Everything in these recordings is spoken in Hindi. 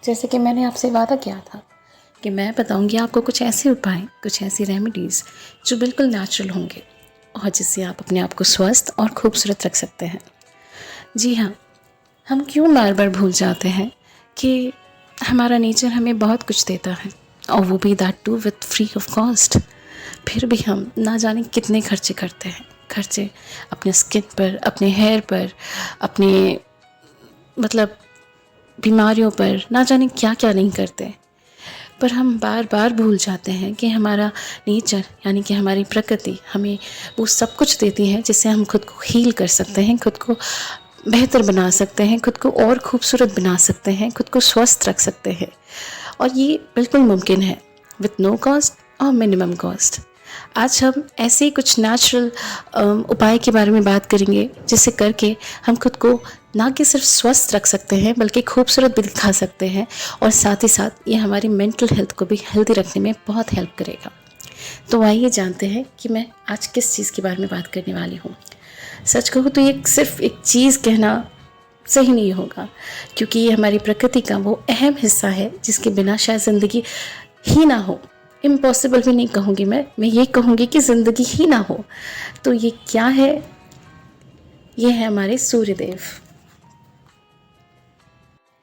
जैसे कि मैंने आपसे वादा किया था कि मैं बताऊंगी आपको कुछ ऐसे उपाय, कुछ ऐसी रेमेडीज़ जो बिल्कुल नेचुरल होंगे और जिससे आप अपने आप को स्वस्थ और खूबसूरत रख सकते हैं। जी हाँ, हम क्यों बार बार भूल जाते हैं कि हमारा नेचर हमें बहुत कुछ देता है, और वो भी that too with free of cost. फिर भी हम ना जाने कितने खर्चे करते हैं, खर्चे अपने स्किन पर, अपने हेयर पर, अपने मतलब बीमारियों पर, ना जाने क्या क्या नहीं करते। पर हम बार बार भूल जाते हैं कि हमारा नेचर यानी कि हमारी प्रकृति हमें वो सब कुछ देती है जिससे हम खुद को हील कर सकते हैं, खुद को बेहतर बना सकते हैं, खुद को और खूबसूरत बना सकते हैं, खुद को स्वस्थ रख सकते हैं। और ये बिल्कुल मुमकिन है विथ नो कॉस्ट और मिनिमम कॉस्ट। आज हम ऐसे ही कुछ नेचुरल उपाय के बारे में बात करेंगे जिसे करके हम खुद को ना कि सिर्फ स्वस्थ रख सकते हैं बल्कि खूबसूरत भी दिखा सकते हैं, और साथ ही साथ ये हमारी मेंटल हेल्थ को भी हेल्दी रखने में बहुत हेल्प करेगा। तो आइए जानते हैं कि मैं आज किस चीज़ के बारे में बात करने वाली हूँ। सच कहूँ तो ये सिर्फ एक चीज़ कहना सही नहीं होगा, क्योंकि ये हमारी प्रकृति का वो अहम हिस्सा है जिसके बिना शायद ज़िंदगी ही ना हो। इम्पॉसिबल भी नहीं कहूँगी मैं ये कहूँगी कि ज़िंदगी ही ना हो। तो ये क्या है? ये है हमारे सूर्यदेव।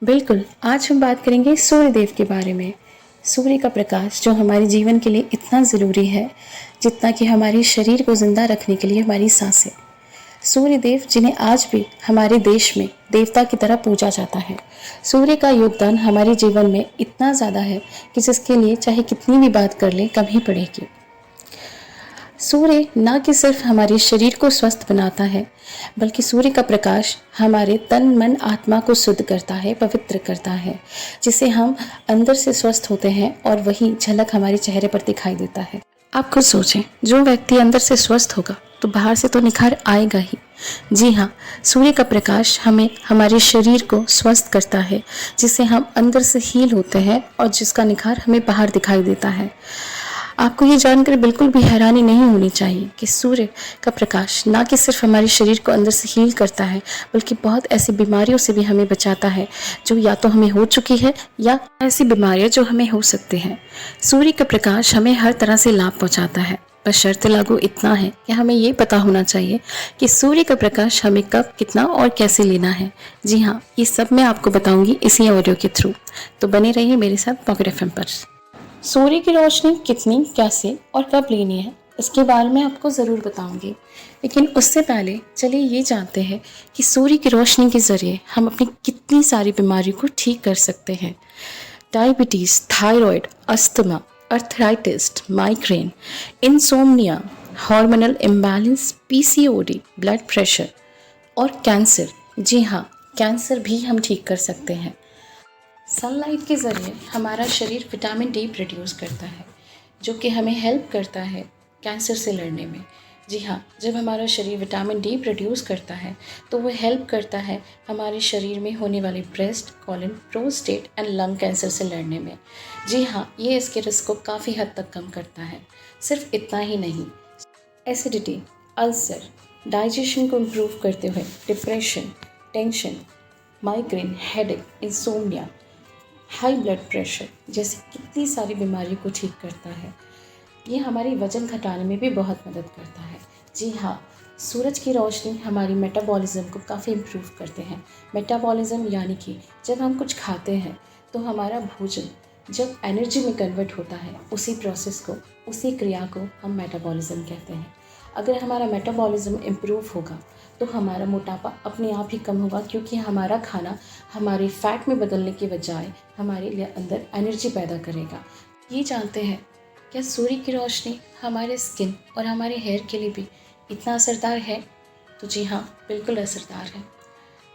बिल्कुल, आज हम बात करेंगे सूर्यदेव के बारे में। सूर्य का प्रकाश जो हमारे जीवन के लिए इतना ज़रूरी है जितना कि हमारे शरीर को ज़िंदा रखने के लिए हमारी सांसें। सूर्यदेव जिन्हें आज भी हमारे देश में देवता की तरह पूजा जाता है। सूर्य का योगदान हमारे जीवन में इतना ज़्यादा है कि जिसके लिए चाहे कितनी भी बात कर लें कम ही पड़ेगी। सूर्य न कि सिर्फ हमारे शरीर को स्वस्थ बनाता है, बल्कि सूर्य का प्रकाश हमारे तन मन आत्मा को शुद्ध करता है, पवित्र करता है, जिससे हम अंदर से स्वस्थ होते हैं और वही झलक हमारे चेहरे पर दिखाई देता है। आप खुद सोचें, जो व्यक्ति अंदर से स्वस्थ होगा तो बाहर से तो निखार आएगा ही। जी हाँ, सूर्य का प्रकाश हमें हमारे शरीर को स्वस्थ करता है, जिससे हम अंदर से हील होते हैं और जिसका निखार हमें बाहर दिखाई देता है। आपको ये जानकर बिल्कुल भी हैरानी नहीं होनी चाहिए कि सूर्य का प्रकाश ना कि सिर्फ हमारे शरीर को अंदर से हील करता है, बल्कि बहुत ऐसी बीमारियों से भी हमें बचाता है जो या तो हमें हो चुकी है या ऐसी बीमारियां जो हमें हो सकती हैं। सूर्य का प्रकाश हमें हर तरह से लाभ पहुंचाता है, बस शर्त लागू इतना है कि हमें ये पता होना चाहिए कि सूर्य का प्रकाश हमें कब, कितना और कैसे लेना है। जी हाँ, ये सब मैं आपको बताऊंगी इसी ऑडियो के थ्रू, तो बने रहिए मेरे साथ पॉकेट एफएम पर। सूर्य की रोशनी कितनी, कैसे और कब लेनी है, इसके बारे में आपको ज़रूर बताऊंगी। लेकिन उससे पहले चलिए ये जानते हैं कि सूर्य की रोशनी के ज़रिए हम अपनी कितनी सारी बीमारियों को ठीक कर सकते हैं। Diabetes, thyroid, asthma, arthritis, migraine, insomnia, hormonal imbalance, PCOD, blood pressure और कैंसर। जी हाँ, कैंसर भी हम ठीक कर सकते हैं। सनलाइट के ज़रिए हमारा शरीर विटामिन डी प्रोड्यूस करता है, जो कि हमें हेल्प करता है कैंसर से लड़ने में। जी हाँ, जब हमारा शरीर विटामिन डी प्रोड्यूस करता है तो वो हेल्प करता है हमारे शरीर में होने वाले breast, colon, prostate and lung cancer से लड़ने में। जी हाँ, ये इसके रिस्क को काफ़ी हद तक कम करता है। सिर्फ इतना ही नहीं, एसिडिटी, अल्सर, डाइजेशन को इम्प्रूव करते हुए depression, tension, migraine, headache, insomnia, high blood pressure जैसे कितनी सारी बीमारियों को ठीक करता है। ये हमारी वज़न घटाने में भी बहुत मदद करता है। जी हाँ, सूरज की रोशनी हमारी मेटाबॉलिज्म को काफ़ी इम्प्रूव करते हैं। मेटाबॉलिज्म यानी कि जब हम कुछ खाते हैं तो हमारा भोजन जब एनर्जी में कन्वर्ट होता है, उसी प्रोसेस को, उसी क्रिया को हम मेटाबॉलिज्म कहते हैं। अगर हमारा मेटाबॉलिज्म इम्प्रूव होगा तो हमारा मोटापा अपने आप ही कम होगा, क्योंकि हमारा खाना हमारे फैट में बदलने के बजाय हमारे लिए अंदर एनर्जी पैदा करेगा। ये जानते हैं क्या सूर्य की रोशनी हमारे स्किन और हमारे हेयर के लिए भी इतना असरदार है? तो जी हाँ, बिल्कुल असरदार है।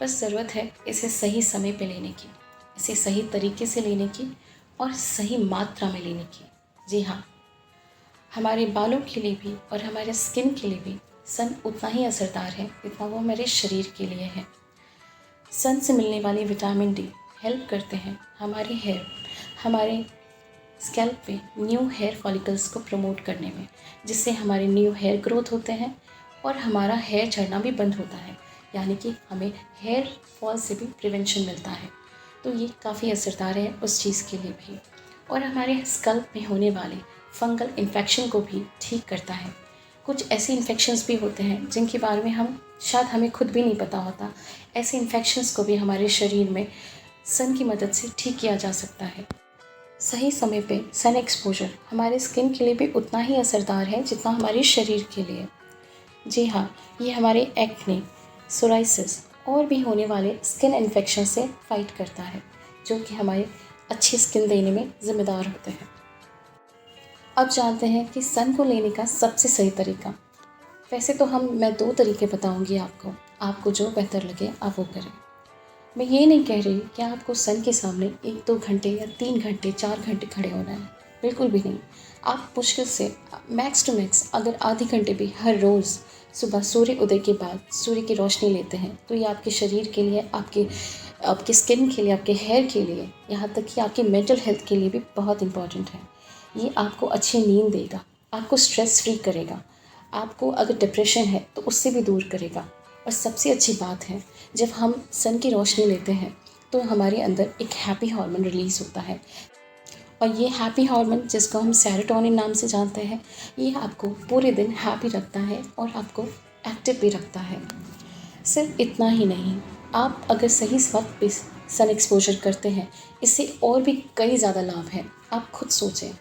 बस ज़रूरत है इसे सही समय पे लेने की, इसे सही तरीके से लेने की और सही मात्रा में लेने की। जी हाँ, हमारे बालों के लिए भी और हमारे स्किन के लिए भी सन उतना ही असरदार है जितना वो हमारे शरीर के लिए है। सन से मिलने वाली विटामिन डी हेल्प करते हैं हमारे हेयर, हमारे स्कैल्प पे न्यू हेयर फॉलिकल्स को प्रमोट करने में, जिससे हमारे न्यू हेयर ग्रोथ होते हैं और हमारा हेयर झड़ना भी बंद होता है, यानी कि हमें हेयर फॉल से भी प्रिवेंशन मिलता है। तो ये काफ़ी असरदार है उस चीज़ के लिए भी। और हमारे स्कल्प में होने वाले फंगल इन्फेक्शन को भी ठीक करता है। कुछ ऐसे इन्फेक्शंस भी होते हैं जिनके बारे में हम शायद हमें खुद भी नहीं पता होता। ऐसे इन्फेक्शंस को भी हमारे शरीर में सन की मदद से ठीक किया जा सकता है। सही समय पे सन एक्सपोजर हमारे स्किन के लिए भी उतना ही असरदार है जितना हमारे शरीर के लिए। जी हाँ, ये हमारे एक्ने, सोराइसिस और भी होने वाले स्किन इन्फेक्शन से फाइट करता है, जो कि हमारे अच्छी स्किन देने में ज़िम्मेदार होते हैं। अब जानते हैं कि सन को लेने का सबसे सही तरीका। वैसे तो मैं 2 तरीके बताऊंगी आपको, आपको जो बेहतर लगे आप वो करें। मैं ये नहीं कह रही कि आपको सन के सामने 1-2 घंटे या 3 घंटे 4 घंटे खड़े होना है, बिल्कुल भी नहीं। आप मुश्किल से मैक्स टू मैक्स अगर आधे घंटे भी हर रोज़ सुबह सूर्य उदय के बाद सूर्य की रोशनी लेते हैं, तो ये आपके शरीर के लिए, आपके स्किन के लिए, आपके हेयर के लिए, यहाँ तक कि आपकी मेंटल हेल्थ के लिए भी बहुत इम्पॉर्टेंट है। ये आपको अच्छी नींद देगा, आपको स्ट्रेस फ्री करेगा, आपको अगर डिप्रेशन है तो उससे भी दूर करेगा। और सबसे अच्छी बात है, जब हम सन की रोशनी लेते हैं तो हमारे अंदर एक हैप्पी हार्मोन रिलीज़ होता है। और ये हैप्पी हार्मोन, जिसको हम सेरोटोनिन नाम से जानते हैं, ये आपको पूरे दिन हैप्पी रखता है और आपको एक्टिव भी रखता है। सिर्फ इतना ही नहीं, आप अगर सही वक्त पे सन एक्सपोजर करते हैं, इससे और भी कई ज़्यादा लाभ हैं। आप खुद सोचें,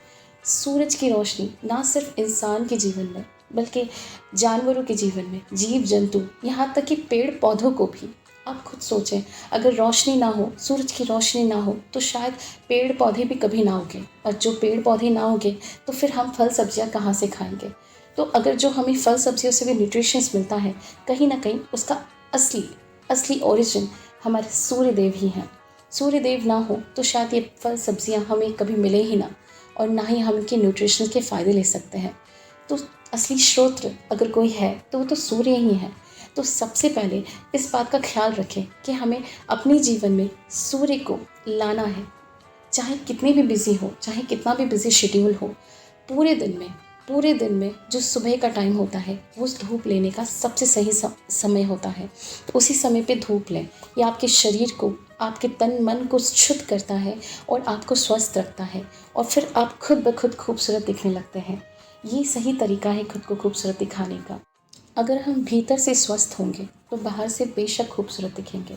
सूरज की रोशनी ना सिर्फ इंसान के जीवन में बल्कि जानवरों के जीवन में, जीव जंतु, यहाँ तक कि पेड़ पौधों को भी, आप खुद सोचें, अगर रोशनी ना हो, सूरज की रोशनी ना हो, तो शायद पेड़ पौधे भी कभी ना उगे। और जो पेड़ पौधे ना उगे तो फिर हम फल सब्जियाँ कहाँ से खाएंगे। तो अगर जो हमें फल सब्जियों से भी न्यूट्रिशंस मिलता है, कहीं ना कहीं उसका असली असली ओरिजिन हमारे सूर्य देव ही हैं। सूर्य देव ना हो तो शायद ये फल सब्जियां हमें कभी मिले ही ना, और ना ही हम इनके न्यूट्रिशन के फ़ायदे ले सकते हैं। तो असली स्रोत अगर कोई है तो वो तो सूर्य ही है। तो सबसे पहले इस बात का ख्याल रखें कि हमें अपने जीवन में सूर्य को लाना है। चाहे कितनी भी बिज़ी हो, चाहे कितना भी बिज़ी शेड्यूल हो, पूरे दिन में जो सुबह का टाइम होता है, वो उस धूप लेने का सबसे सही समय होता है। तो उसी समय पे धूप लें। ये आपके शरीर को, आपके तन मन को शुद्ध करता है और आपको स्वस्थ रखता है, और फिर आप खुद ब खुद खूबसूरत दिखने लगते हैं। ये सही तरीका है खुद को खूबसूरत दिखाने का। अगर हम भीतर से स्वस्थ होंगे तो बाहर से बेशक खूबसूरत दिखेंगे।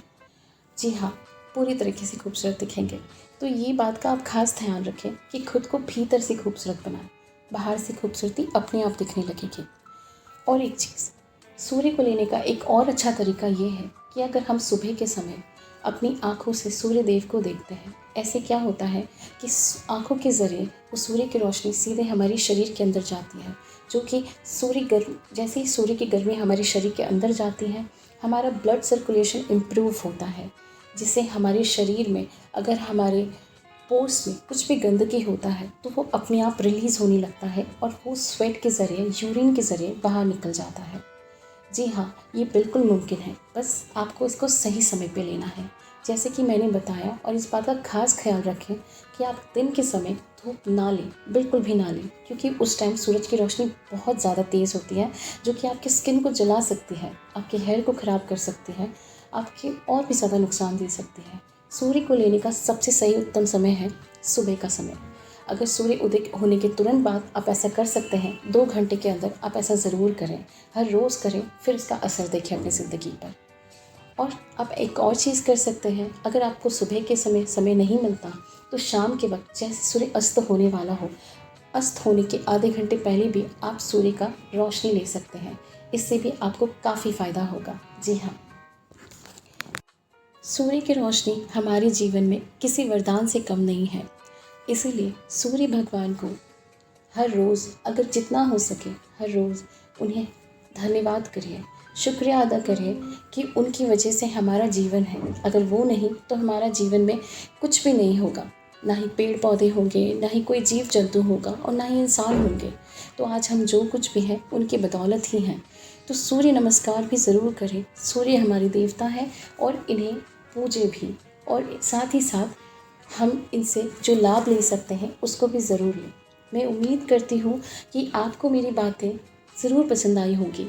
जी हाँ, पूरी तरीके से खूबसूरत दिखेंगे। तो ये बात का आप खास ध्यान रखें कि खुद को भीतर से खूबसूरत बनाएं, बाहर से खूबसूरती अपने आप दिखने लगेगी। और एक चीज़, सूर्य को लेने का एक और अच्छा तरीका ये है कि अगर हम सुबह के समय अपनी आँखों से सूर्य देव को देखते हैं, ऐसे क्या होता है कि आँखों के ज़रिए वो सूर्य की रोशनी सीधे हमारे शरीर के अंदर जाती है, जो कि जैसे ही सूर्य की गर्मी हमारे शरीर के अंदर जाती है, हमारा ब्लड सर्कुलेशन इम्प्रूव होता है, जिससे हमारे शरीर में अगर हमारे पोर्स में कुछ भी गंदगी होता है तो वो अपने आप रिलीज़ होने लगता है और वो स्वेट के ज़रिए, यूरिन के ज़रिए बाहर निकल जाता है। जी हाँ, ये बिल्कुल मुमकिन है, बस आपको इसको सही समय पे लेना है, जैसे कि मैंने बताया। और इस बात का खास ख्याल रखें कि आप दिन के समय धूप ना लें, बिल्कुल भी ना लें, क्योंकि उस टाइम सूरज की रोशनी बहुत ज़्यादा तेज़ होती है, जो कि आपकी स्किन को जला सकती है, आपके हेयर को ख़राब कर सकती है, आपके और भी ज़्यादा नुकसान दे सकती है। सूर्य को लेने का सबसे सही उत्तम समय है सुबह का समय। अगर सूर्य उदय होने के तुरंत बाद आप ऐसा कर सकते हैं, 2 घंटे के अंदर आप ऐसा ज़रूर करें, हर रोज़ करें, फिर इसका असर देखें अपनी ज़िंदगी पर। और आप एक और चीज़ कर सकते हैं, अगर आपको सुबह के समय नहीं मिलता तो शाम के वक्त जैसे सूर्य अस्त होने वाला हो, अस्त होने के आधे घंटे पहले भी आप सूर्य का रोशनी ले सकते हैं। इससे भी आपको काफ़ी फ़ायदा होगा। जी हाँ, सूर्य की रोशनी हमारे जीवन में किसी वरदान से कम नहीं है। इसीलिए सूर्य भगवान को हर रोज़ अगर जितना हो सके हर रोज़ उन्हें धन्यवाद करिए, शुक्रिया अदा करिए कि उनकी वजह से हमारा जीवन है। अगर वो नहीं तो हमारा जीवन में कुछ भी नहीं होगा, ना ही पेड़ पौधे होंगे, ना ही कोई जीव जंतु होगा और ना ही इंसान होंगे। तो आज हम जो कुछ भी हैं उनकी बदौलत ही हैं। तो सूर्य नमस्कार भी ज़रूर करें। सूर्य हमारे देवता है और इन्हें पूजें भी, और साथ ही साथ हम इनसे जो लाभ ले सकते हैं उसको भी ज़रूर लें। मैं उम्मीद करती हूँ कि आपको मेरी बातें ज़रूर पसंद आई होंगी।